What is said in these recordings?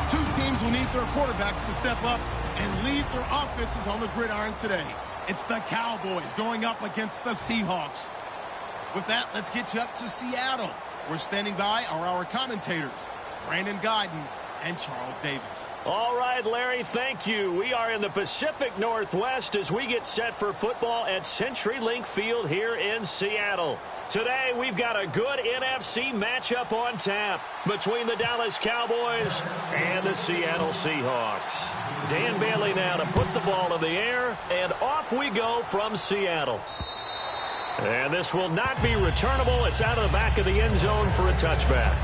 Two teams will need their quarterbacks to step up and lead their offenses on the gridiron today. It's the Cowboys going up against the Seahawks. With that, let's get you up to Seattle. We're standing by are our commentators, Brandon Guyton and Charles Davis. All right, Larry, thank you. We are in the Pacific Northwest as we get set for football at CenturyLink Field here in Seattle. Today, we've got a good NFC matchup on tap between the Dallas Cowboys and the Seattle Seahawks. Dan Bailey now to put the ball in the air, and off we go from Seattle. And this will not be returnable. It's out of the back of the end zone for a touchback.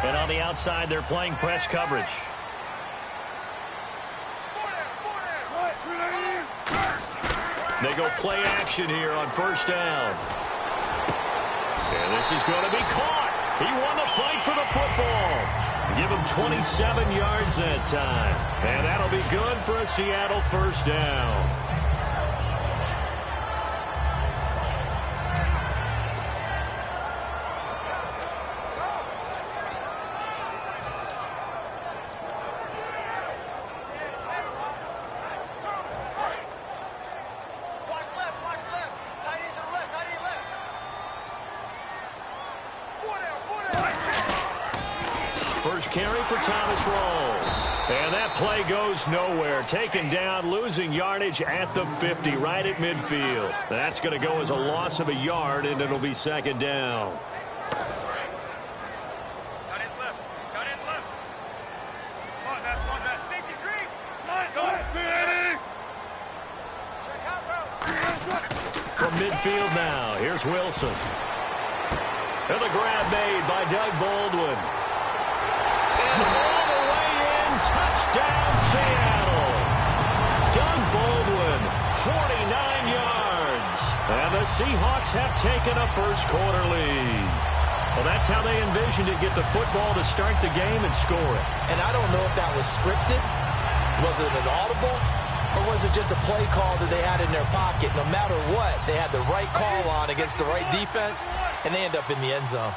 And on the outside, they're playing press coverage. They go play action here on first down. And this is going to be caught. He won the fight for the football. Give him 27 yards that time. And that'll be good for a Seattle first down. First carry for Thomas Rawls. And that play goes nowhere. Taken down, losing yardage at the 50, right at midfield. That's going to go as a loss of a yard, and it'll be second down. From midfield now, here's Wilson. And the grab made by Doug Baldwin. And all the way in, touchdown Seattle. Doug Baldwin, 49 yards. And the Seahawks have taken a first quarter lead. Well, that's how they envisioned it, get the football to start the game and score it. And I don't know if that was scripted. Was it an audible? Or was it just a play call that they had in their pocket? No matter what, they had the right call on against the right defense, and they end up in the end zone.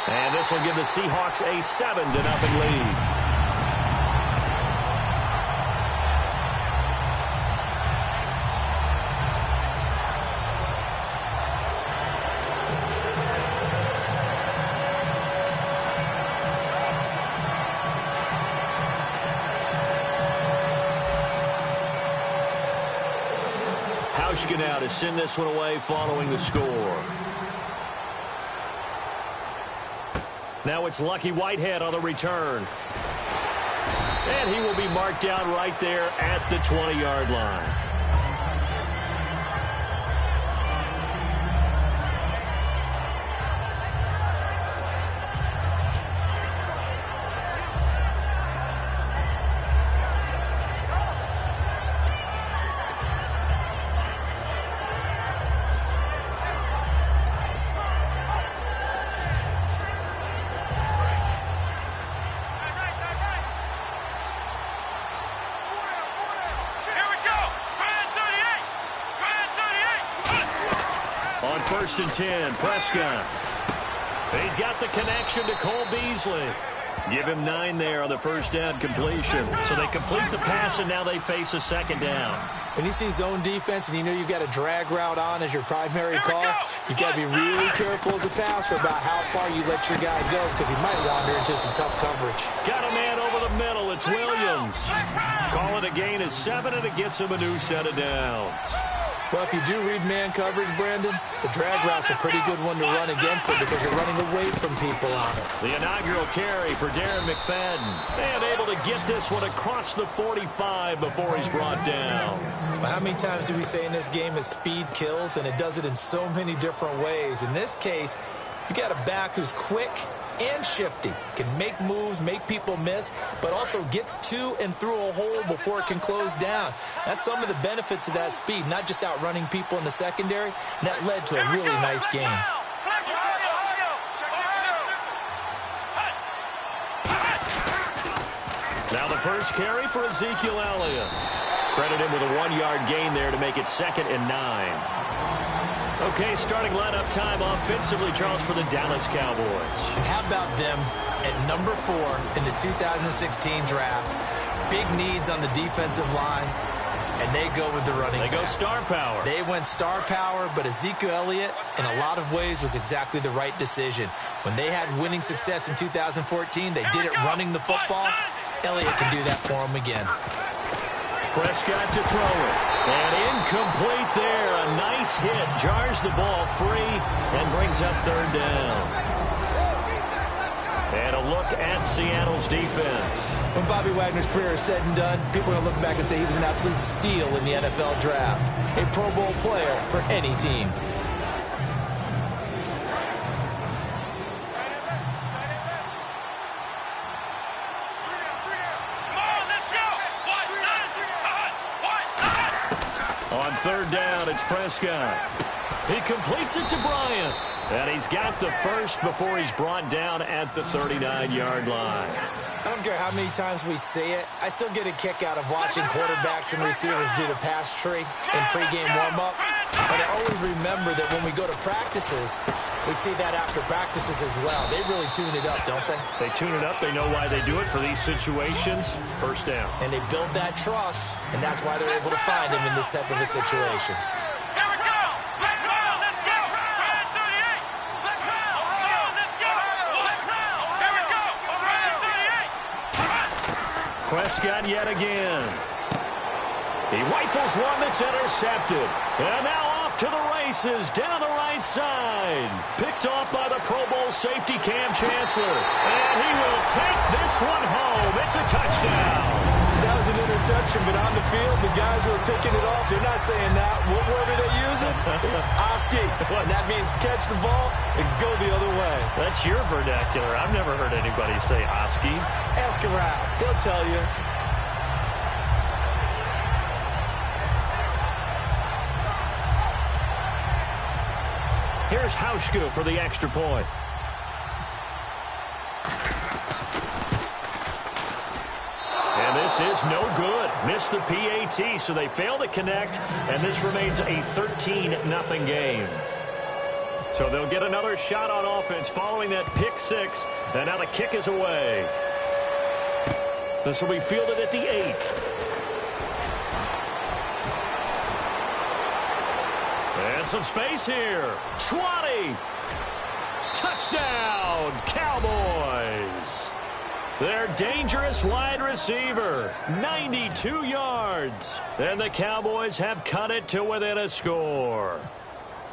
And this will give the Seahawks a 7-0 lead. Now to send this one away following the score. Now it's Lucky Whitehead on the return. And he will be marked down right there at the 20-yard line. First and 10, Prescott. He's got the connection to Cole Beasley. Give him 9 there on the first down completion. So they complete the pass, and now they face a second down. When you see zone defense and you know you've got a drag route on as your primary call, you've got to be really careful as a passer about how far you let your guy go because he might wander into some tough coverage. Got a man over the middle. It's Williams. Call it a gain of 7, and it gets him a new set of downs. Well, if you do read man coverage, Brandon, the drag route's a pretty good one to run against it because you're running away from people on it. The inaugural carry for Darren McFadden. And able to get this one across the 45 before he's brought down. Well, how many times do we say in this game that speed kills, and it does it in so many different ways? In this case, You got a back who's quick and shifty, can make moves, make people miss, but also gets to and through a hole before it can close down. That's some of the benefits of that speed, not just outrunning people in the secondary, and that led to a really nice game. Now the first carry for Ezekiel Elliott. Credit him with a 1-yard gain there to make it 2nd and 9. Okay, starting lineup time offensively, Charles, for the Dallas Cowboys. How about them at number 4 in the 2016 draft? Big needs on the defensive line, and they go with the running back. They go star power. They went star power, but Ezekiel Elliott, in a lot of ways, was exactly the right decision. When they had winning success in 2014, they did it running the football. Elliott can do that for them again. Prescott to throw it. And incomplete there. A nice hit. Jars the ball free and brings up 3rd down. And a look at Seattle's defense. When Bobby Wagner's career is said and done, people are going to look back and say he was an absolute steal in the NFL draft. A Pro Bowl player for any team. On 3rd down, it's Prescott. He completes it to Bryant. And he's got the first before he's brought down at the 39-yard line. I don't care how many times we say it. I still get a kick out of watching quarterbacks and receivers do the pass tree in pregame warm-up. But I always remember that when we go to practices, we see that after practices as well. They really tune it up, don't they? They tune it up. They know why they do it for these situations. First down. And they build that trust, and that's why they're able to find him in this type of a situation. Prescott yet again. He rifles one that's intercepted. And now off to the races down the right side. Picked off by the Pro Bowl safety Cam Chancellor. And he will take this one home. It's a touchdown. That was an interception, but on the field, the guys who are picking it off, they're not saying that. What word are they using? It's Oski. And that means catch the ball and go the other way. That's your vernacular. I've never heard anybody say Oski. Ask around. They'll tell you. Here's Hauschka for the extra point. And this is no good. Missed the PAT, so they fail to connect, and this remains a 13-0 game. So they'll get another shot on offense following that pick 6, and now the kick is away. This will be fielded at the 8. And some space here. 20. Touchdown, Cowboys. Their dangerous wide receiver, 92 yards. And the Cowboys have cut it to within a score.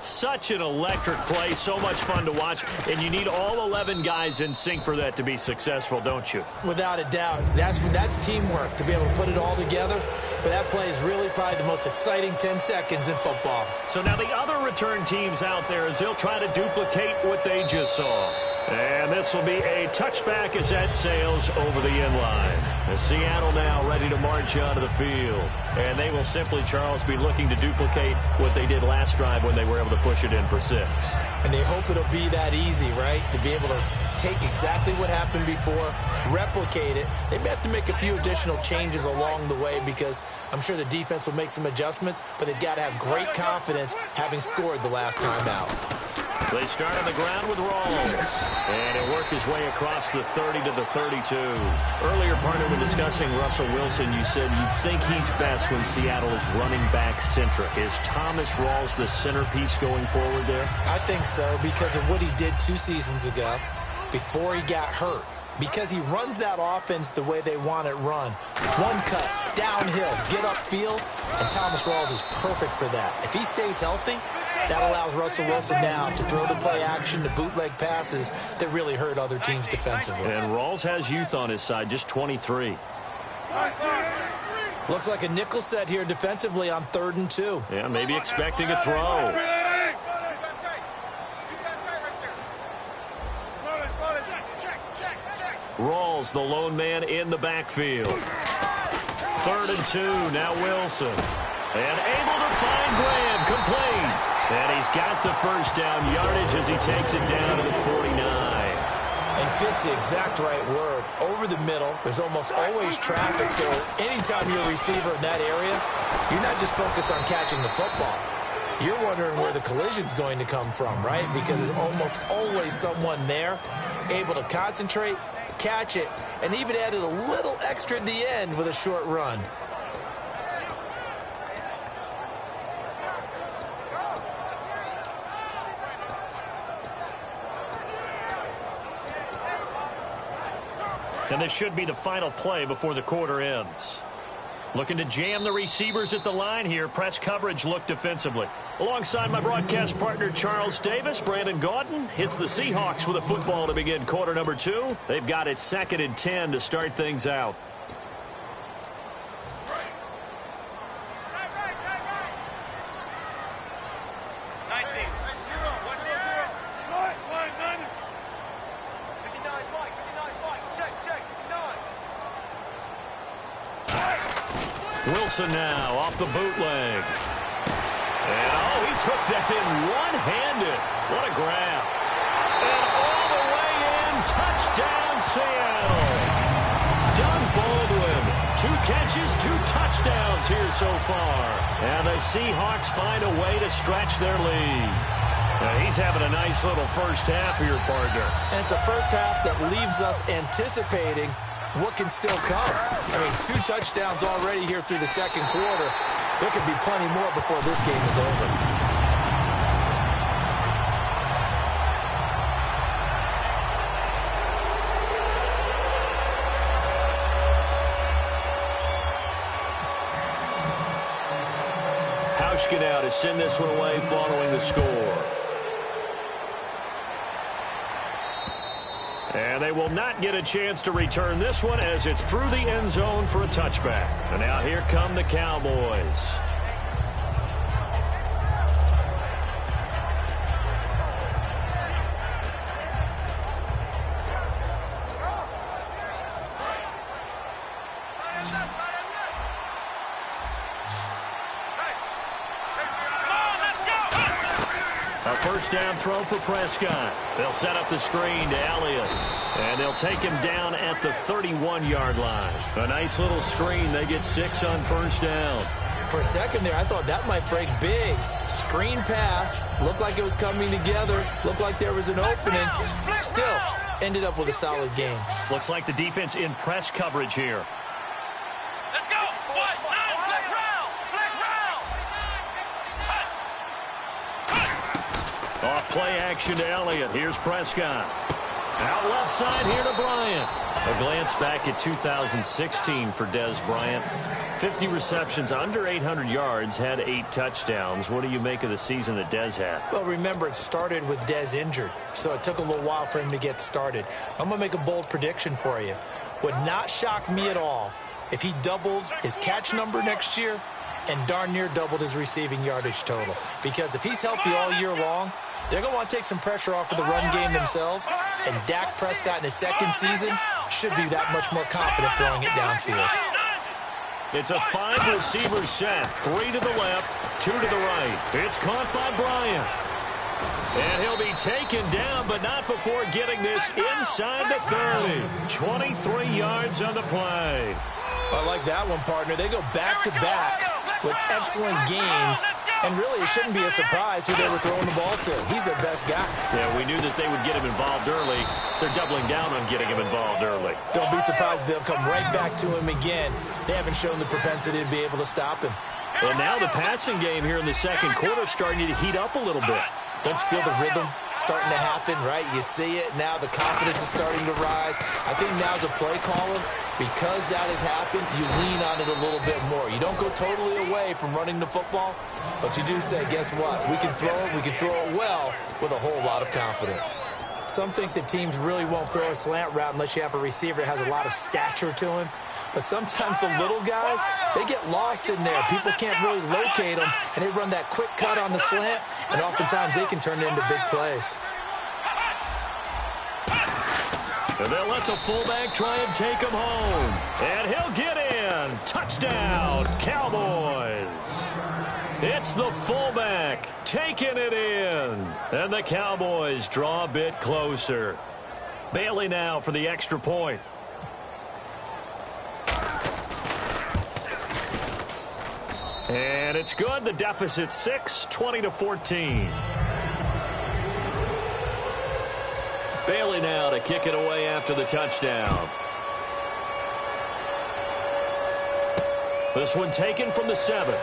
Such an electric play, so much fun to watch, and you need all 11 guys in sync for that to be successful, don't you? Without a doubt. That's teamwork, to be able to put it all together. But that play is really probably the most exciting 10 seconds in football. So now the other return teams out there, as they'll try to duplicate what they just saw. And this will be a touchback as that sails over the end line. The Seattle now ready to march onto the field. And they will simply, Charles, be looking to duplicate what they did last drive when they were able to push it in for 6. And they hope it'll be that easy, right? To be able to take exactly what happened before, replicate it. They may have to make a few additional changes along the way because I'm sure the defense will make some adjustments, but they've got to have great confidence having scored the last time out. They start on the ground with Rawls, and he'll work his way across the 30 to the 32. Earlier, partner, when discussing Russell Wilson, you said you think he's best when Seattle is running back centric. Is Thomas Rawls the centerpiece going forward there? I think so because of what he did 2 seasons ago before he got hurt. Because he runs that offense the way they want it run. One cut, downhill, get upfield, and Thomas Rawls is perfect for that. If he stays healthy, that allows Russell Wilson now to throw the play action, the bootleg passes that really hurt other teams defensively. And Rawls has youth on his side, just 23. Looks like a nickel set here defensively on 3rd and 2. Yeah, maybe expecting a throw. Rawls, the lone man in the backfield. 3rd and 2, now Wilson. And able to find Graham, complete. And he's got the first down yardage as he takes it down to the 49. And fits the exact right word. Over the middle, there's almost always traffic, so anytime you're a receiver in that area, you're not just focused on catching the football. You're wondering where the collision's going to come from, right? Because there's almost always someone there able to concentrate, catch it, and even added a little extra at the end with a short run. And this should be the final play before the quarter ends. Looking to jam the receivers at the line here. Press coverage look defensively. Alongside my broadcast partner, Charles Davis, Brandon Gaudin hits the Seahawks with a football to begin quarter number 2. They've got it 2nd and 10 to start things out. Wilson now off the bootleg. And, oh, he took that in one-handed. What a grab. And all the way in, touchdown Seattle. Doug Baldwin, 2 catches, 2 touchdowns here so far. And the Seahawks find a way to stretch their lead. Now, he's having a nice little first half here, partner. And it's a first half that leaves us anticipating what can still come. I mean, 2 touchdowns already here through the second quarter. There could be plenty more before this game is over. Hauschka now to send this one away following the score. And they will not get a chance to return this one as it's through the end zone for a touchback. And now here come the Cowboys. A first down throw for Prescott. They'll set up the screen to Elliott. And they'll take him down at the 31-yard line. A nice little screen. They get 6 on first down. For a second there, I thought that might break big. Screen pass. Looked like it was coming together. Looked like there was an opening. Still, ended up with a solid game. Looks like the defense in press coverage here. Let's go. What? Flex round. Flex round. Off play action to Elliott. Here's Prescott. Out left side here to Bryant. A glance back at 2016 for Dez Bryant. 50 receptions, under 800 yards, had 8 touchdowns. What do you make of the season that Dez had? Well, remember, it started with Dez injured, so it took a little while for him to get started. I'm going to make a bold prediction for you. Would not shock me at all if he doubled his catch number next year and darn near doubled his receiving yardage total. Because if he's healthy all year long, they're going to want to take some pressure off of the run game themselves, and Dak Prescott in his second season should be that much more confident throwing it downfield. It's a 5-receiver set. 3 to the left, 2 to the right. It's caught by Bryant. And he'll be taken down, but not before getting this inside the 30. 23 yards on the play. I like that one, partner. They go back-to-back with excellent gains. And really, it shouldn't be a surprise who they were throwing the ball to. He's their best guy. Yeah, we knew that they would get him involved early. They're doubling down on getting him involved early. Don't be surprised if they'll come right back to him again. They haven't shown the propensity to be able to stop him. And now the passing game here in the second quarter starting to heat up a little bit. Don't you feel the rhythm starting to happen, right? You see it now. The confidence is starting to rise. I think now as a play caller, because that has happened, you lean on it a little bit more. You don't go totally away from running the football, but you do say, guess what? We can throw it. We can throw it well with a whole lot of confidence. Some think that teams really won't throw a slant route unless you have a receiver that has a lot of stature to him. But sometimes the little guys, they get lost in there. People can't really locate them, and they run that quick cut on the slant, and oftentimes they can turn it into big plays. And they'll let the fullback try and take him home. And he'll get in. Touchdown, Cowboys. It's the fullback taking it in. And the Cowboys draw a bit closer. Bailey now for the extra point. And it's good. The deficit 6, 20-14. Bailey now to kick it away after the touchdown. This one taken from the 7.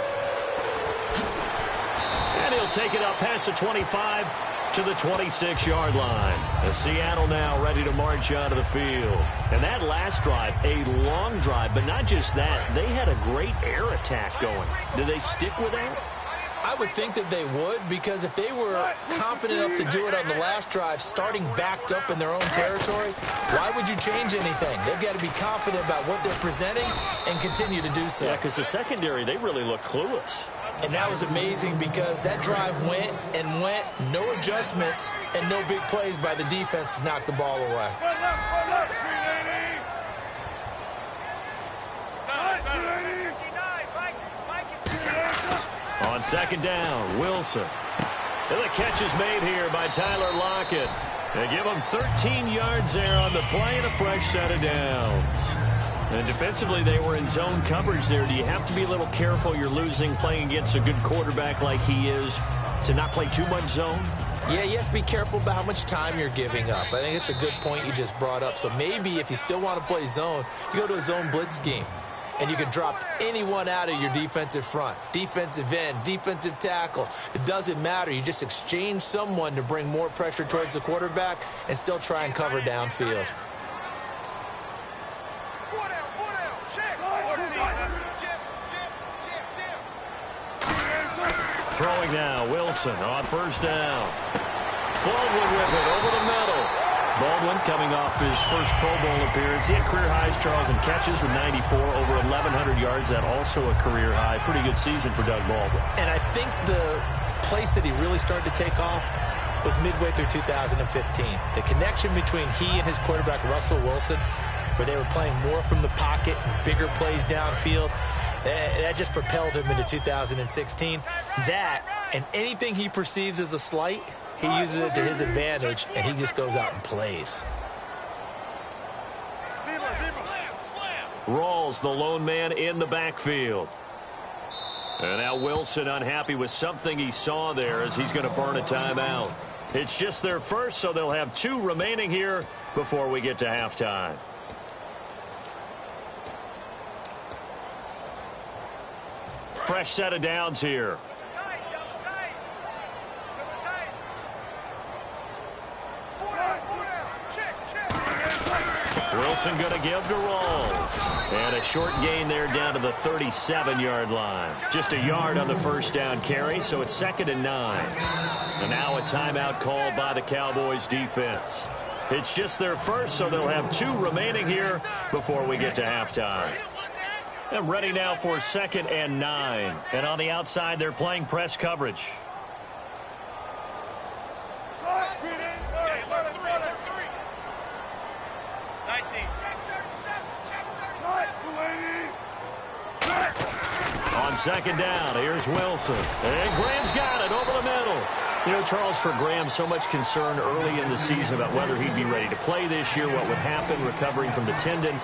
And he'll take it up past the 25 to the 26-yard line. And Seattle now ready to march onto the field. And that last drive, a long drive, but not just that. They had a great air attack going. Do they stick with that? I would think that they would, because if they were confident enough to do it on the last drive, starting backed up in their own territory, why would you change anything? They've got to be confident about what they're presenting and continue to do so. Yeah, because the secondary, they really look clueless. And that was amazing because that drive went and went, no adjustments, and no big plays by the defense to knock the ball away. On second down, Wilson. And the catch is made here by Tyler Lockett. They give him 13 yards there on the play and a fresh set of downs. And defensively, they were in zone coverage there. Do you have to be a little careful? You're losing playing against a good quarterback like he is to not play too much zone? Yeah, you have to be careful about how much time you're giving up. I think it's a good point you just brought up. So maybe if you still want to play zone, you go to a zone blitz scheme. And you can drop anyone out of your defensive front. Defensive end, defensive tackle. It doesn't matter. You just exchange someone to bring more pressure towards the quarterback and still try and cover downfield. Throwing now, Wilson on first down. Baldwin with it over the middle. Baldwin coming off his first Pro Bowl appearance. He had career highs, Charles, in catches with 94, over 1,100 yards. That also a career high. Pretty good season for Doug Baldwin. And I think the place that he really started to take off was midway through 2015. The connection between he and his quarterback, Russell Wilson, where they were playing more from the pocket and bigger plays downfield, that just propelled him into 2016. That and anything he perceives as a slight, he uses it to his advantage, and he just goes out and plays. Rawls, the lone man in the backfield. And now Wilson unhappy with something he saw there as he's going to burn a timeout. It's just their first, so they'll have 2 remaining here before we get to halftime. Fresh set of downs here. Wilson going to give to Rawls. And a short gain there down to the 37-yard line. Just a yard on the first down carry, so it's 2nd and 9. And now a timeout called by the Cowboys defense. It's just their first, so they'll have 2 remaining here before we get to halftime. And ready now for 2nd and 9. And on the outside, they're playing press coverage. On second down, here's Wilson. And Graham's got it over the middle. You know, Charles, for Graham, so much concern early in the season about whether he'd be ready to play this year, what would happen recovering from the tendon.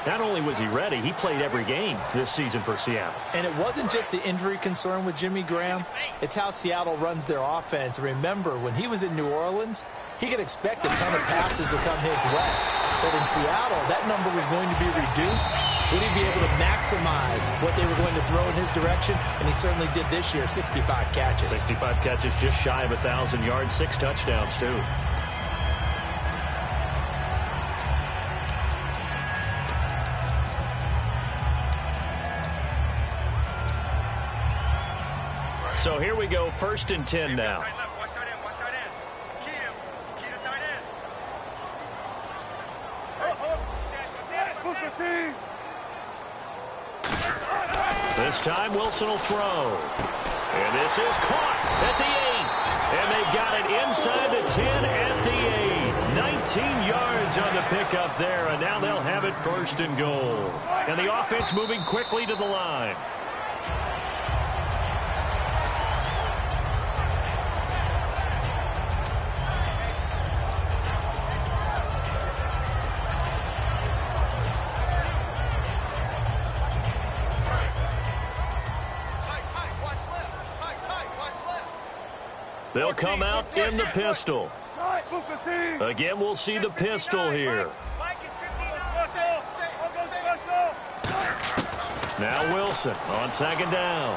Not only was he ready, he played every game this season for Seattle. And it wasn't just the injury concern with Jimmy Graham. It's how Seattle runs their offense. Remember, when he was in New Orleans, he could expect a ton of passes to come his way. But in Seattle, that number was going to be reduced. Would he be able to maximize what they were going to throw in his direction? And he certainly did this year, 65 catches. 65 catches, just shy of 1,000 yards, 6 touchdowns, too. So here we go, 1st and 10 now. This time Wilson will throw. And this is caught at the 8. And they've got it inside the 10 at the yards on the pickup there, and now they'll have it 1st and goal. And the offense moving quickly to the line. They'll come out in the pistol. Again, we'll see the pistol here. Now Wilson on 2nd down.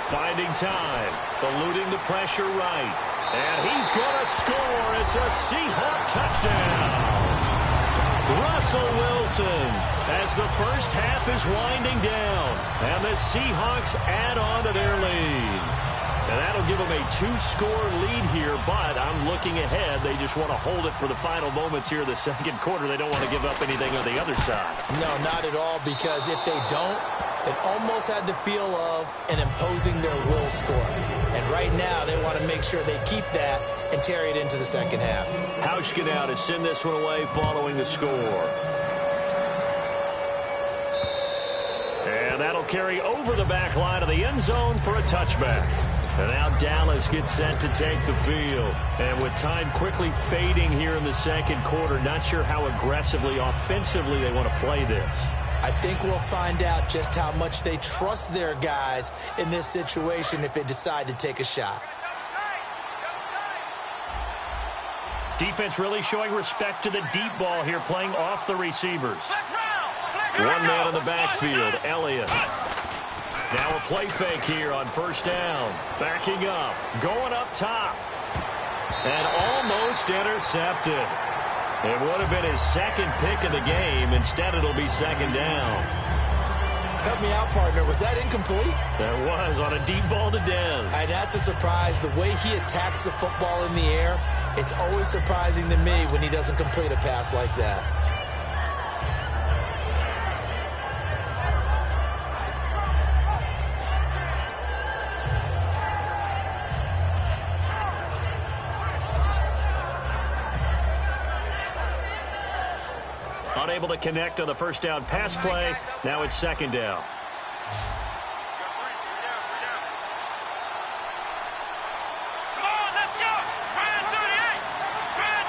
Finding time. Eluding the pressure right. And he's going to score. It's a Seahawk touchdown. Russell Wilson as the first half is winding down. And the Seahawks add on to their lead. And that'll give them a 2-score lead here, but I'm looking ahead. They just want to hold it for the final moments here in the 2nd quarter. They don't want to give up anything on the other side. No, not at all, because if they don't, it almost had the feel of an imposing their will score. And right now, they want to make sure they keep that and carry it into the 2nd half. Hauschka now to send this one away following the score. And that'll carry over the back line of the end zone for a touchback. And now Dallas gets set to take the field. And with time quickly fading here in the 2nd quarter, not sure how aggressively, offensively they want to play this. I think we'll find out just how much they trust their guys in this situation if they decide to take a shot. Defense really showing respect to the deep ball here, playing off the receivers. One man in the backfield, Elliott. Now a play fake here on 1st down. Backing up, going up top. And almost intercepted. It would have been his 2nd pick of the game. Instead, it'll be 2nd down. Help me out, partner. Was that incomplete? That was on a deep ball to Dez. And that's a surprise. The way he attacks the football in the air, it's always surprising to me when he doesn't complete a pass like that. Unable to connect on the 1st down pass play. Now it's 2nd down. Come on, let's go. Brand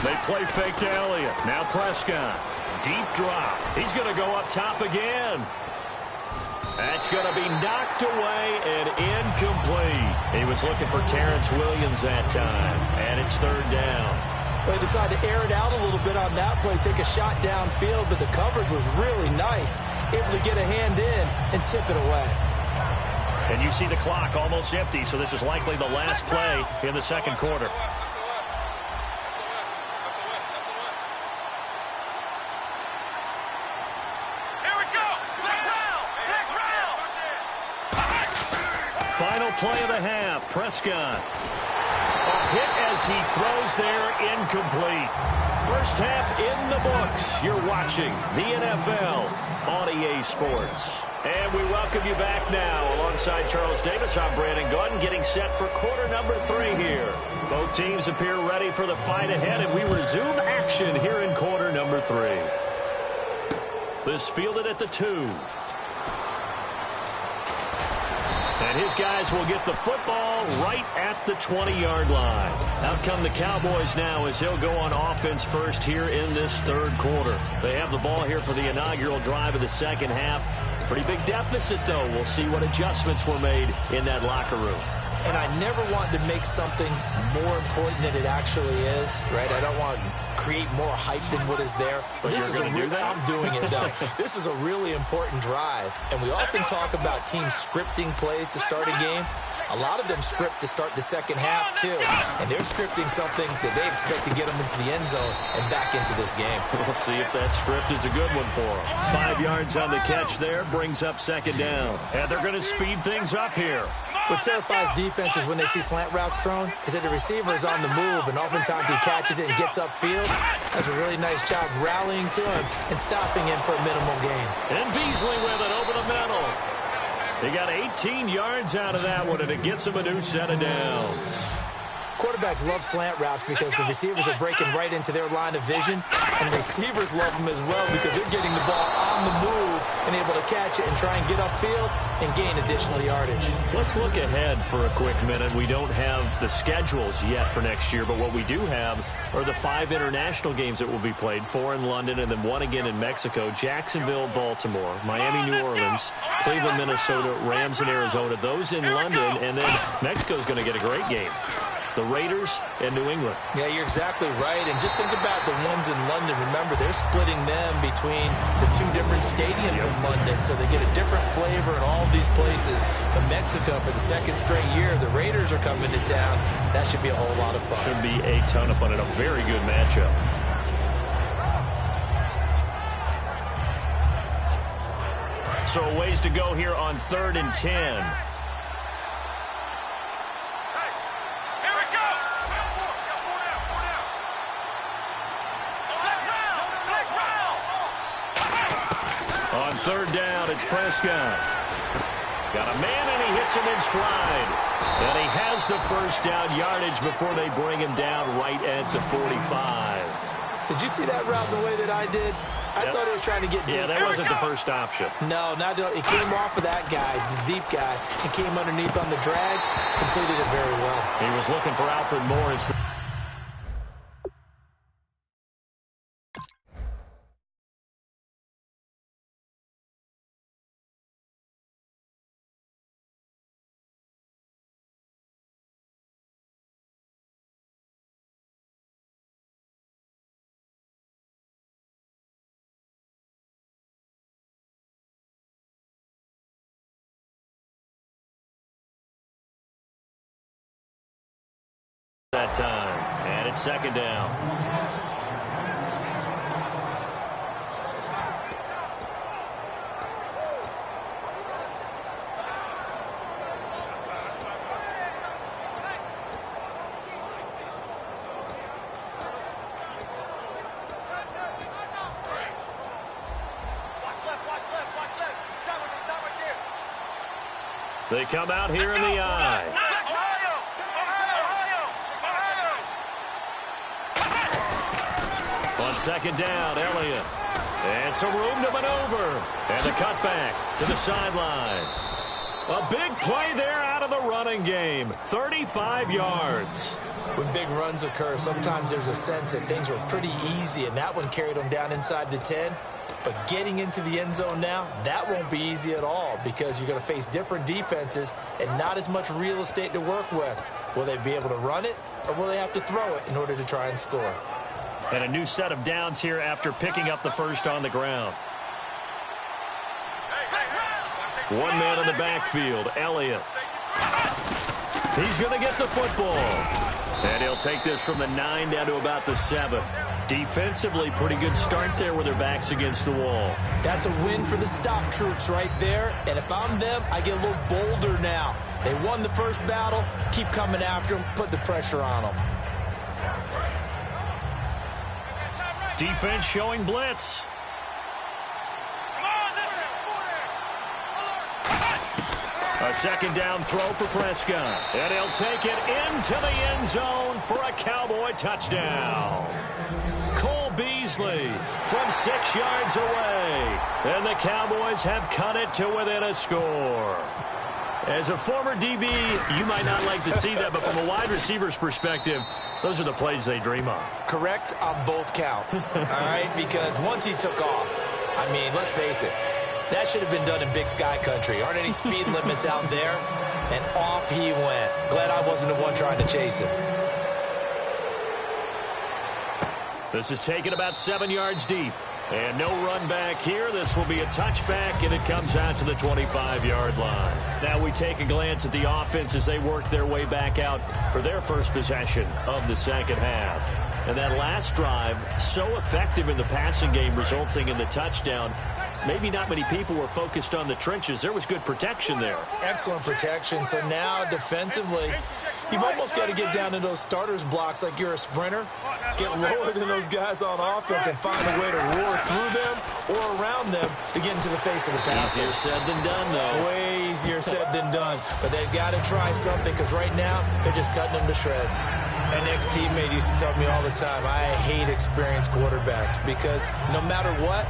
38. They play fake to Elliott. Now Prescott. Deep drop. He's going to go up top again. That's going to be knocked away and incomplete. He was looking for Terrence Williams that time. And it's 3rd down. They decided to air it out a little bit on that play, take a shot downfield, but the coverage was really nice. Able to get a hand in and tip it away. And you see the clock almost empty, so this is likely the last play in the 2nd quarter. Here we go. Next round. Final play of the half. Prescott. A hit as he throws there, incomplete. First half in the books. You're watching the NFL on EA Sports. And we welcome you back now. Alongside Charles Davis, I'm Brandon Gordon, getting set for quarter number 3 here. Both teams appear ready for the fight ahead, and we resume action here in quarter number 3. This fielded at the 2. And his guys will get the football right at the 20-yard line. Out come the Cowboys now as he'll go on offense first here in this 3rd quarter. They have the ball here for the inaugural drive of the 2nd half. Pretty big deficit, though. We'll see what adjustments were made in that locker room. And I never want to make something more important than it actually is, right? I don't want to create more hype than what is there. But this is going to do that? I'm doing it, though. This is a really important drive. And we often talk about teams scripting plays to start a game. A lot of them script to start the 2nd half, too. And they're scripting something that they expect to get them into the end zone and back into this game. We'll see if that script is a good one for them. 5 yards on the catch there, brings up 2nd down. And they're going to speed things up here. What terrifies defenses when they see slant routes thrown is that the receiver is on the move, and oftentimes he catches it and gets upfield. Does a really nice job rallying to him and stopping him for a minimal gain. And Beasley with it over the middle. He got 18 yards out of that one, and it gets him a new set of downs. quarterbacks love slant routes because the receivers are breaking right into their line of vision, and receivers love them as well because they're getting the ball on the move and able to catch it and try and get upfield and gain additional yardage. Let's look ahead for a quick minute. We don't have the schedules yet for next year, but what we do have are the 5 international games that will be played, 4 in London and then 1 again in Mexico, Jacksonville, Baltimore, Miami, New Orleans, Cleveland, Minnesota, Rams in Arizona, those in London, and then Mexico's going to get a great game. The Raiders and New England. Yeah, you're exactly right. And just think about the ones in London. Remember, they're splitting them between the 2 different stadiums in London, so they get a different flavor in all these places. But Mexico, for the 2nd straight year, the Raiders are coming to town. That should be a whole lot of fun. Should be a ton of fun and a very good matchup. So a ways to go here on 3rd and 10. On 3rd down, it's Prescott. Got a man, and he hits him in stride. And he has the first down yardage before they bring him down right at the 45. Did you see that route the way that I did? I thought he was trying to get deep. Yeah, that wasn't the first option. No, it came off of that guy, the deep guy, and came underneath on the drag, completed it very well. He was looking for Alfred Morris. That time, and it's 2nd down. They come out here in the eye. On 2nd down, Elliott. And some room to maneuver. And a cutback to the sideline. A big play there out of the running game. 35 yards. When big runs occur, sometimes there's a sense that things were pretty easy, and that one carried them down inside the 10. But getting into the end zone now, that won't be easy at all because you're going to face different defenses and not as much real estate to work with. Will they be able to run it, or will they have to throw it in order to try and score? And a new set of downs here after picking up the first on the ground. One man in the backfield, Elliott. He's going to get the football. And he'll take this from the 9 down to about the 7. Defensively, pretty good start there with their backs against the wall. That's a win for the stop troops right there. And if I'm them, I get a little bolder now. They won the first battle. Keep coming after them. Put the pressure on them. Defense showing blitz. A 2nd down throw for Prescott. And he'll take it into the end zone for a Cowboy touchdown. Cole Beasley from 6 yards away. And the Cowboys have cut it to within a score. As a former DB, you might not like to see that, but from a wide receiver's perspective, those are the plays they dream of. Correct on both counts, all right? Because once he took off, I mean, let's face it, that should have been done in Big Sky Country. Aren't any speed limits out there? And off he went. Glad I wasn't the one trying to chase him. This is taken about 7 yards deep. And no run back here. This will be a touchback, and it comes out to the 25-yard line. Now we take a glance at the offense as they work their way back out for their first possession of the second half. And that last drive, so effective in the passing game, resulting in the touchdown. Maybe not many people were focused on the trenches. There was good protection there. Excellent protection. So now defensively, You've almost got to get down to those starters blocks like you're a sprinter, get lower than those guys on offense, and find a way to roar through them or around them to get into the face of the passer. Easier said than done, though. Way easier said than done. But they've got to try something, because right now they're just cutting them to shreds. An ex-teammate used to tell me all the time, I hate experienced quarterbacks, because no matter what,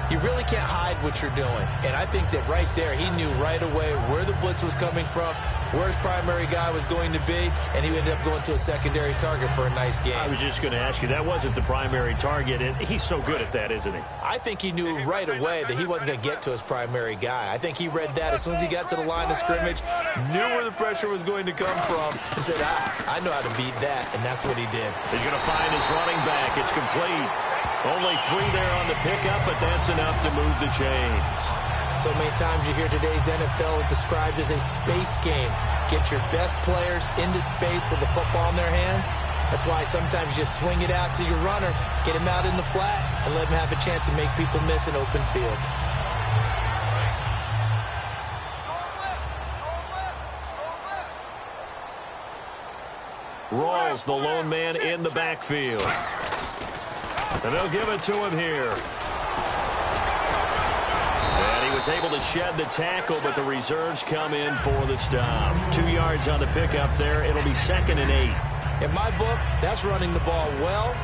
you really can't hide what you're doing. And I think that right there, he knew right away where the blitz was coming from, where his primary guy was going to be, and he ended up going to a secondary target for a nice game. I was just going to ask you, that wasn't the primary target, and he's so good at that, isn't he? I think he knew right away that he wasn't going to get to his primary guy. I think he read that as soon as he got to the line of scrimmage, knew where the pressure was going to come from, and said, I know how to beat that, and that's what he did. He's going to find his running back. It's complete. Only 3 there on the pickup, but that's enough to move the chains. So many times you hear today's NFL described as a space game. Get your best players into space with the football in their hands. That's why sometimes you swing it out to your runner, get him out in the flat, and let him have a chance to make people miss an open field. Rawls, the lone man in the backfield. And they'll give it to him here. And he was able to shed the tackle, but the reserves come in for the stop. 2 yards on the pickup there. It'll be 2nd and 8. In my book, that's running the ball well,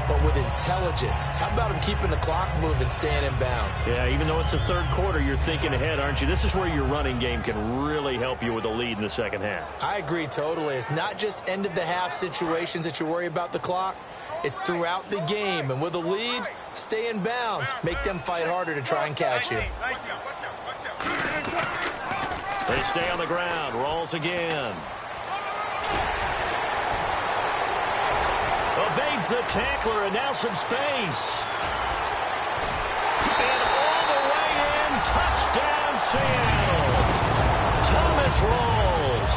but with intelligence. How about him keeping the clock moving, staying in bounds? Yeah, even though it's the 3rd quarter, you're thinking ahead, aren't you? This is where your running game can really help you with a lead in the second half. I agree totally. It's not just end-of-the-half situations that you worry about the clock. It's throughout the game. And with a lead, stay in bounds. Make them fight harder to try and catch you. They stay on the ground. Rawls again. Evades the tackler, and now some space. And all the way in, touchdown Seattle. Thomas Rawls,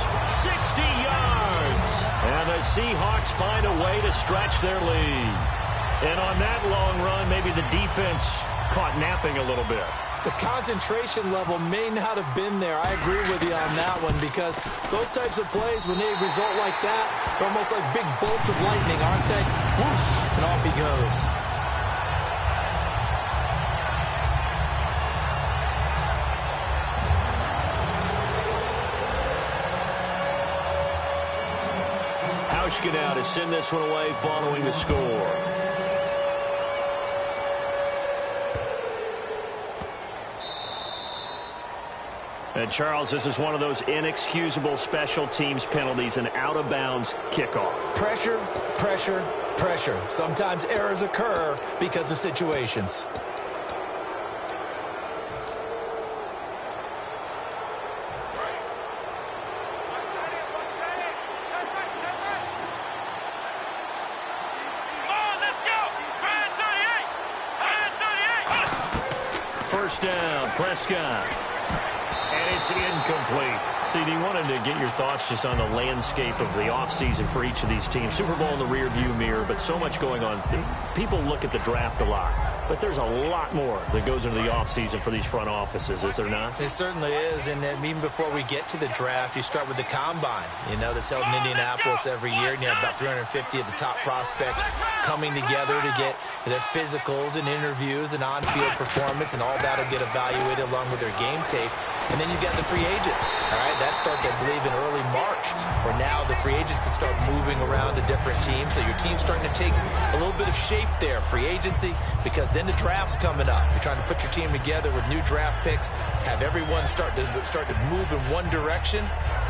60 yards. And the Seahawks find a way to stretch their lead. And on that long run, maybe the defense caught napping a little bit. The concentration level may not have been there. I agree with you on that one, because those types of plays, when they result like that, they're almost like big bolts of lightning, aren't they? Whoosh, and off he goes. Hauschka now to send this one away following the score. And Charles, this is one of those inexcusable special teams penalties, an out-of-bounds kickoff. Pressure, pressure, pressure. Sometimes errors occur because of situations. First down, Prescott. And it's incomplete. CD, wanted to get your thoughts just on the landscape of the offseason for each of these teams. Super Bowl in the rearview mirror, but so much going on. People look at the draft a lot, but there's a lot more that goes into the offseason for these front offices, is there not? It certainly is, and even before we get to the draft, you start with the combine, that's held in Indianapolis every year, and you have about 350 of the top prospects coming together to get their physicals and interviews and on-field performance, and all that will get evaluated along with their game tape. And then you got the free agents, all right? That starts, I believe, in early March, where now the free agents can start moving around to different teams. So your team's starting to take a little bit of shape there, free agency, because then the draft's coming up. You're trying to put your team together with new draft picks, have everyone start to move in one direction.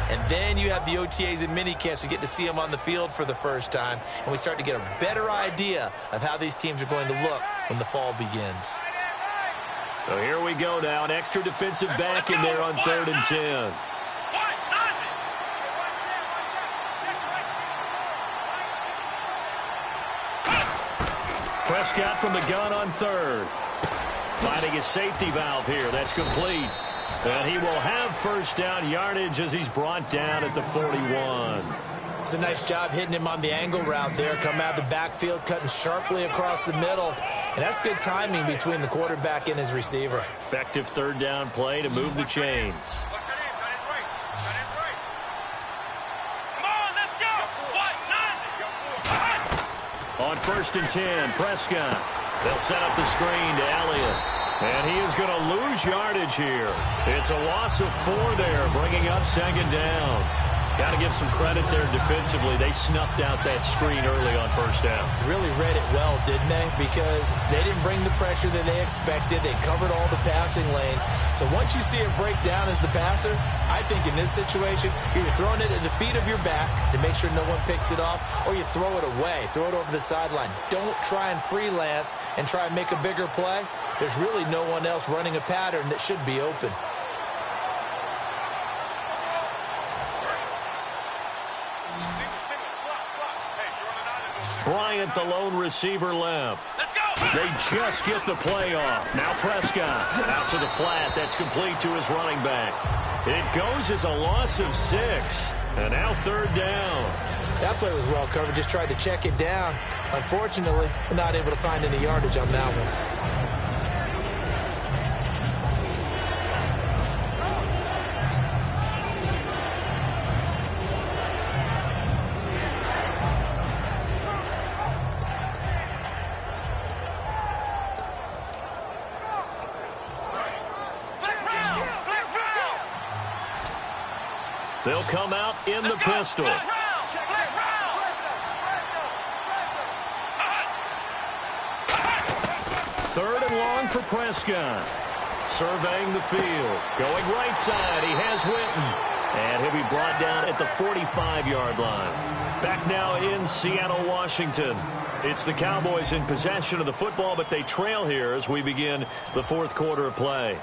And then you have the OTAs and minicamps. We get to see them on the field for the first time, and we start to get a better idea of how these teams are going to look when the fall begins. So here we go now. An extra defensive back in there on 3rd and 10. Prescott from the gun on 3rd. Finding his safety valve here. That's complete. And he will have first down yardage as he's brought down at the 41. It's a nice job hitting him on the angle route there. Come out of the backfield, cutting sharply across the middle. And that's good timing between the quarterback and his receiver. Effective 3rd down play to move the chains. Come on, let's On 1st and 10, Prescott. They'll set up the screen to Elliott. And he is going to lose yardage here. It's a loss of 4 there, bringing up 2nd down. Got to give some credit there defensively. They snuffed out that screen early on 1st down. Really read it well, didn't they? Because they didn't bring the pressure that they expected. They covered all the passing lanes. So once you see it break down as the passer, I think in this situation, you're throwing it at the feet of your back to make sure no one picks it off, or you throw it away, throw it over the sideline. Don't try and freelance and try and make a bigger play. There's really no one else running a pattern that should be open. Bryant, the lone receiver, left. They just get the play off. Now Prescott out to the flat. That's complete to his running back. It goes as a loss of 6. And now 3rd down. That play was well covered. Just tried to check it down. Unfortunately, not able to find any yardage on that one. They'll come out in the pistol. 3rd and long for Prescott. Surveying the field. Going right side. He has Witten. And he'll be brought down at the 45-yard line. Back now in Seattle, Washington. It's the Cowboys in possession of the football, but they trail here as we begin the 4th quarter of play.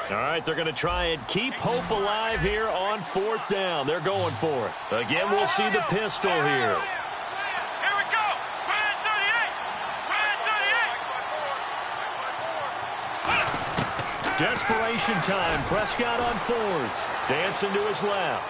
All right, they're going to try and keep hope alive here on 4th down. They're going for it. Again, we'll see the pistol here. Here we go. Red 38. Desperation time. Prescott on 4th. Dancing to his left.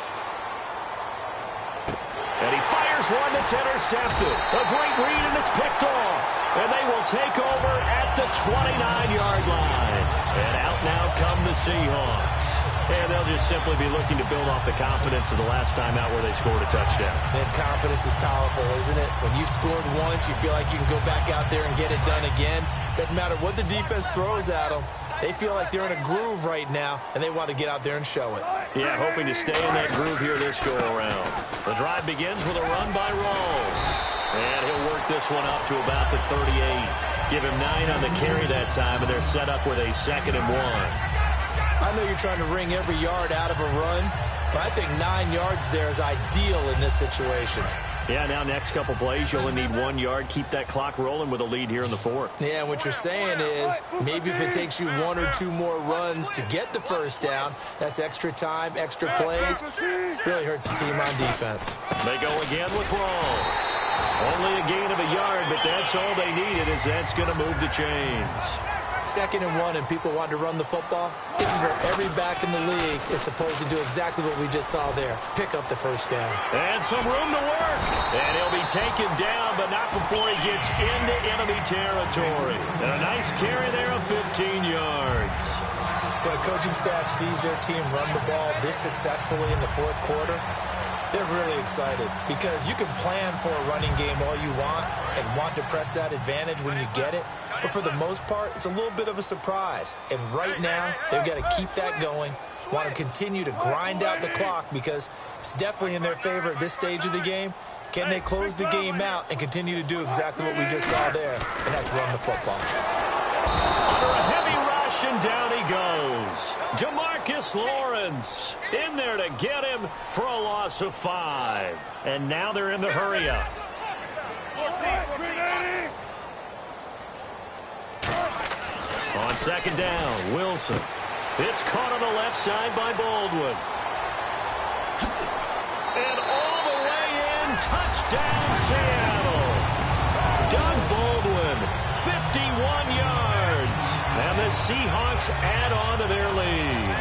And he fires one that's intercepted. A great read, and it's picked off. And they will take over at the 29-yard line. And out now come the Seahawks. And they'll just simply be looking to build off the confidence of the last time out where they scored a touchdown. And confidence is powerful, isn't it? When you've scored once, you feel like you can go back out there and get it done again. Doesn't matter what the defense throws at them. They feel like they're in a groove right now, and they want to get out there and show it. Yeah, hoping to stay in that groove here this go-around. The drive begins with a run by Rawls. And he'll work this one up to about the 38. Give him 9 on the carry that time, and they're set up with a 2nd and 1. I know you're trying to wring every yard out of a run, but I think 9 yards there is ideal in this situation. Yeah, now next couple plays, you only need 1 yard. Keep that clock rolling with a lead here in the 4th. Yeah, what you're saying is maybe if it takes you 1 or 2 more runs to get the 1st down, that's extra time, extra plays. Really hurts the team on defense. They go again with Rawls. Only a gain of a yard, but that's all they needed, as that's going to move the chains. 2nd and 1 and people want to run the football. This is where every back in the league is supposed to do exactly what we just saw there. Pick up the 1st down. And some room to work. And he'll be taken down, but not before he gets into enemy territory. And a nice carry there of 15 yards. When a coaching staff sees their team run the ball this successfully in the 4th quarter, they're really excited because you can plan for a running game all you want and want to press that advantage when you get it. But for the most part, it's a little bit of a surprise. And right now, they've got to keep that going, want to continue to grind out the clock because it's definitely in their favor at this stage of the game. Can they close the game out and continue to do exactly what we just saw there? And that's run the football. Under a heavy rush, and down he goes. Jamarcus Lawrence in there to get him for a loss of 5. And now they're in the hurry-up. On 2nd down, Wilson. It's caught on the left side by Baldwin. And all the way in, touchdown Seattle. Doug Baldwin, 51 yards. And the Seahawks add on to their lead.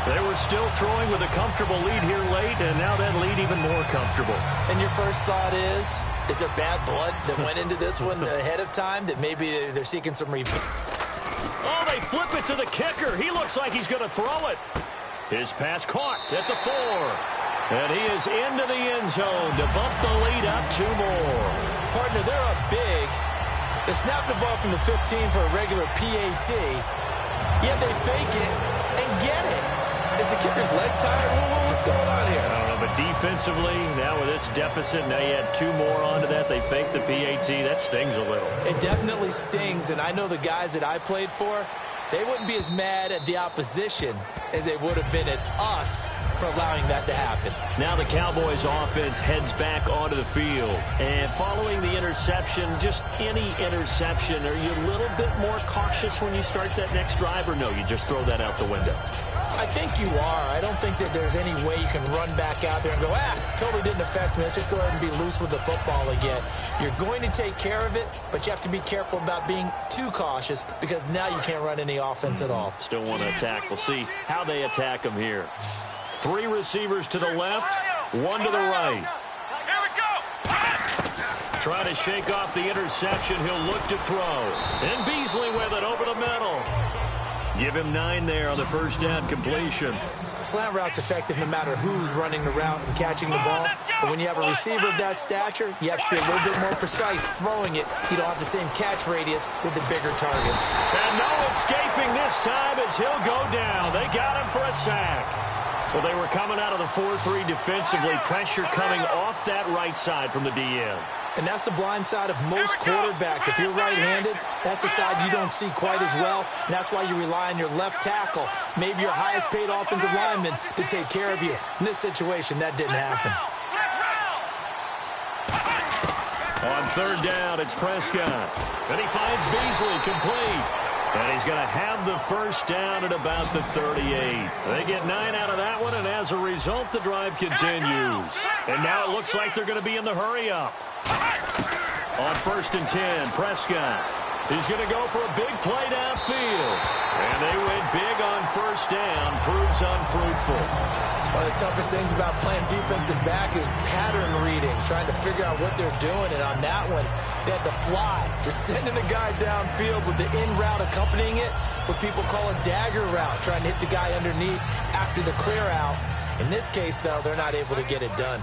They were still throwing with a comfortable lead here late, and now that lead even more comfortable. And your first thought is there bad blood that went into this one ahead of time, that maybe they're seeking some revenge? Oh, they flip it to the kicker. He looks like he's going to throw it. His pass caught at the 4. And he is into the end zone to bump the lead up 2 more. Partner, they're up big. They snap the ball from the 15 for a regular PAT, yet they fake it and get it. Is the kicker's leg tired? What's going on here? I don't know, but defensively, now with this deficit, now you add 2 more onto that. They fake the PAT. That stings a little. It definitely stings, and I know the guys that I played for, they wouldn't be as mad at the opposition as they would have been at us for allowing that to happen. Now the Cowboys offense heads back onto the field. And following the interception, just any interception, are you a little bit more cautious when you start that next drive, or no, you just throw that out the window? I think you are. I don't think that there's any way you can run back out there and go, totally didn't affect me. Let's just go ahead and be loose with the football again. You're going to take care of it, but you have to be careful about being too cautious because now you can't run any offense at all. Still want to attack. We'll see how they attack them here. 3 receivers to the left, 1 to the right. Here we go. Trying to shake off the interception. He'll look to throw. And Beasley with it over the middle. Give him 9 there on the first down completion. Slant route's effective no matter who's running the route and catching the ball. But when you have a receiver of that stature, you have to be a little bit more precise throwing it. You don't have the same catch radius with the bigger targets. And no escaping this time as he'll go down. They got him for a sack. Well, they were coming out of the 4-3 defensively. Pressure coming off that right side from the DN. And that's the blind side of most quarterbacks. If you're right-handed, that's the side you don't see quite as well. And that's why you rely on your left tackle, maybe your highest-paid offensive lineman, to take care of you. In this situation, that didn't happen. On 3rd down, it's Prescott. And he finds Beasley complete. And he's going to have the first down at about the 38. They get 9 out of that one, and as a result, the drive continues. And now it looks like they're going to be in the hurry-up. On 1st and 10, Prescott. He's going to go for a big play downfield. And they went big on 1st down. Proves unfruitful. One of the toughest things about playing defensive back is pattern reading, trying to figure out what they're doing. And on that one, they had the fly, just sending the guy downfield with the in route accompanying it, what people call a dagger route, trying to hit the guy underneath after the clear out. In this case, though, they're not able to get it done.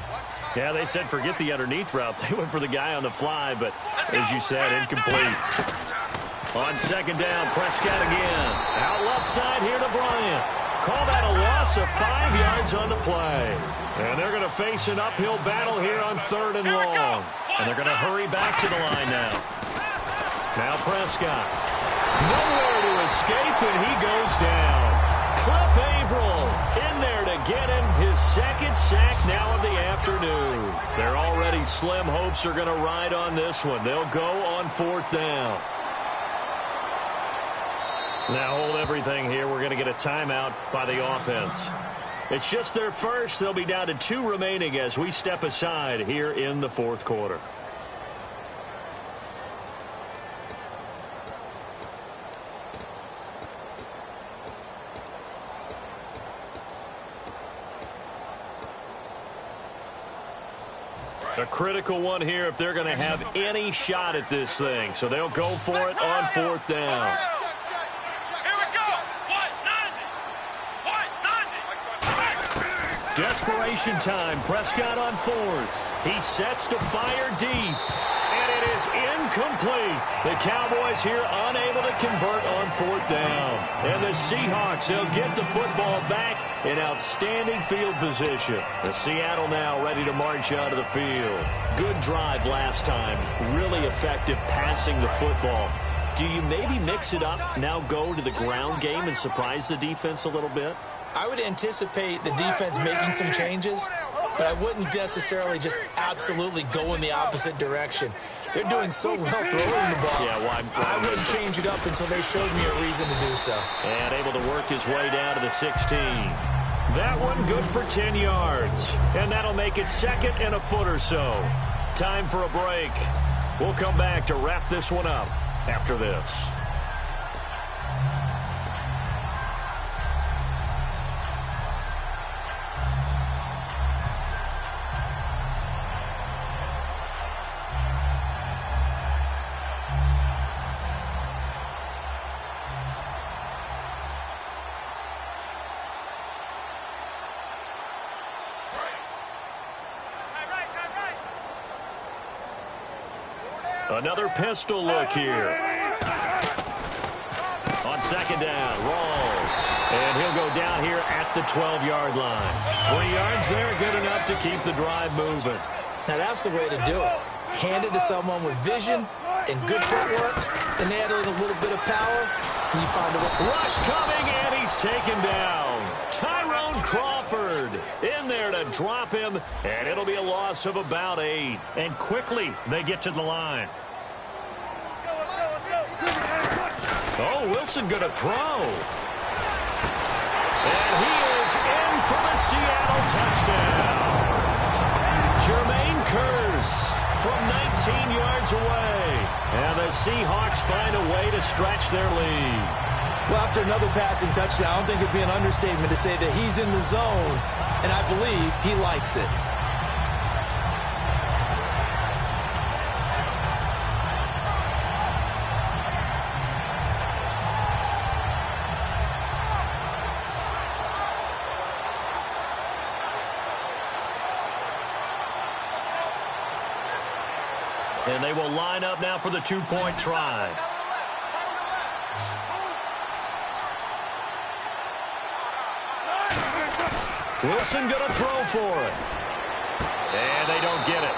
Yeah, they said forget the underneath route. They went for the guy on the fly, but as you said, incomplete. On 2nd down, Prescott again. Out left side here to Bryant. Call that a loss of 5 yards on the play. And they're going to face an uphill battle here on 3rd and long. And they're going to hurry back to the line now. Now Prescott. Nowhere to escape, and he goes down. Cliff Averill in there to get him his 2nd sack now of the afternoon. Their already slim hopes are going to ride on this one. They'll go on 4th down. Now hold everything here. We're going to get a timeout by the offense. It's just their first. They'll be down to 2 remaining as we step aside here in the 4th quarter. A critical one here if they're going to have any shot at this thing. So they'll go for it on 4th down. Here we go. 190. Desperation time. Prescott on 4th. He sets to fire deep. And it is incomplete. The Cowboys here unable to convert on 4th down. And the Seahawks, they'll get the football back in outstanding field position. The Seattle now ready to march out of the field. Good drive last time. Really effective passing the football. Do you maybe mix it up, now go to the ground game and surprise the defense a little bit? I would anticipate the defense making some changes, but I wouldn't necessarily just absolutely go in the opposite direction. They're doing so well throwing the ball. Yeah, well, I wouldn't change it up until they showed me a reason to do so. And able to work his way down to the 16. That one good for 10 yards. And that'll make it 2nd and a foot or so. Time for a break. We'll come back to wrap this one up after this. Another pistol look here. On second down, Rawls. And he'll go down here at the 12-yard line. 3 yards there, good enough to keep the drive moving. Now, that's the way to do it. Hand it to someone with vision and good footwork, and add in a little bit of power, and you find a way. Rush coming, and he's taken down. Tyrone Crawford in there to drop him, and it'll be a loss of about 8. And quickly, they get to the line. Oh, Wilson going to throw. And he is in for the Seattle touchdown. Jermaine Kearse from 19 yards away. And the Seahawks find a way to stretch their lead. Well, after another passing touchdown, I don't think it'd be an understatement to say that he's in the zone, and I believe he likes it. And they will line up now for the 2-point try. Wilson going to throw for it. And they don't get it.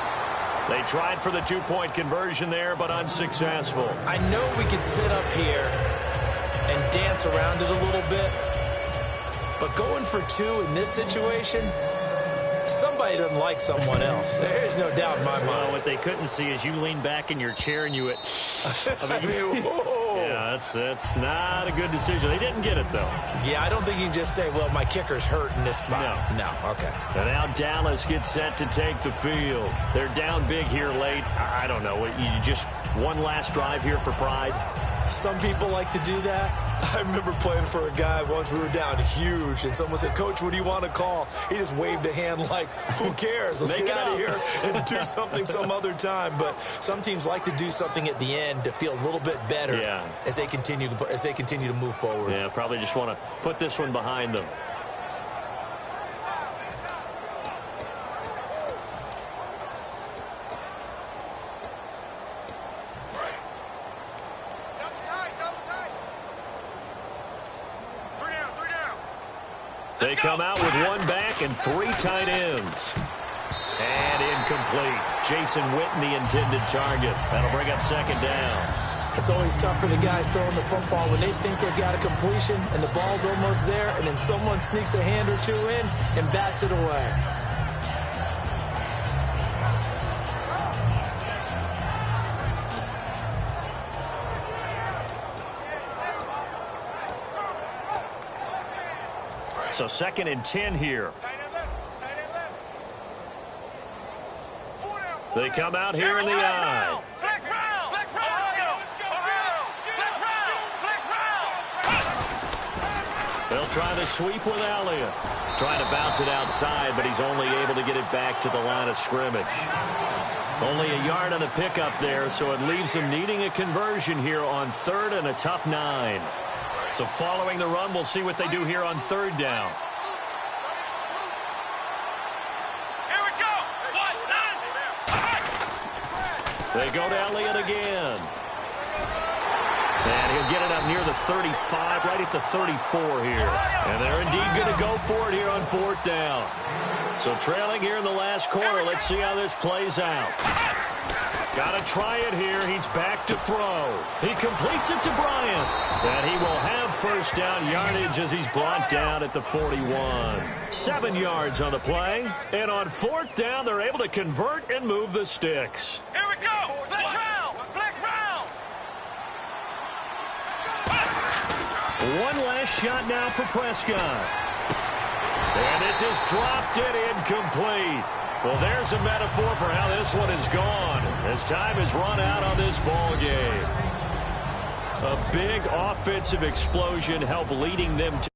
They tried for the 2-point conversion there, but unsuccessful. I know we could sit up here and dance around it a little bit, but going for 2 in this situation, somebody doesn't like someone else. There's no doubt in my mind. Well, what they couldn't see is you lean back in your chair and you yeah, that's not a good decision. They didn't get it, though. Yeah, I don't think you can just say, well, my kicker's hurt in this spot. No, okay. And now Dallas gets set to take the field. They're down big here late. I don't know. You just one last drive here for pride? Some people like to do that. I remember playing for a guy once. We were down huge, and someone said, "Coach, what do you want to call?" He just waved a hand like, who cares? Let's get out of here and do something some other time. But some teams like to do something at the end to feel a little bit better as they continue to move forward. Yeah, probably just want to put this one behind them. They come out with 1 back and 3 tight ends. And incomplete. Jason Witten, the intended target. That'll bring up second down. It's always tough for the guys throwing the football when they think they've got a completion and the ball's almost there, and then someone sneaks a hand or 2 in and bats it away. So 2nd and 10 here. They come out here in the I. They'll try the sweep with Elliott. Trying to bounce it outside, but he's only able to get it back to the line of scrimmage. Only a yard on the pickup there, so it leaves them needing a conversion here on 3rd and a tough 9. So following the run, we'll see what they do here on 3rd down. Here we go. 1, 9. They go to Elliott again. And he'll get it up near the 35, right at the 34 here. And they're indeed going to go for it here on 4th down. So trailing here in the last quarter. Let's see how this plays out. Got to try it here. He's back to throw. He completes it to Bryant. And he will have first down yardage as he's brought down at the 41. 7 yards on the play. And on 4th down, they're able to convert and move the sticks. Here we go. Flex round. Flex round. One last shot now for Prescott. And this is dropped and incomplete. Well, there's a metaphor for how this one is gone as time has run out on this ball game. A big offensive explosion helped leading them to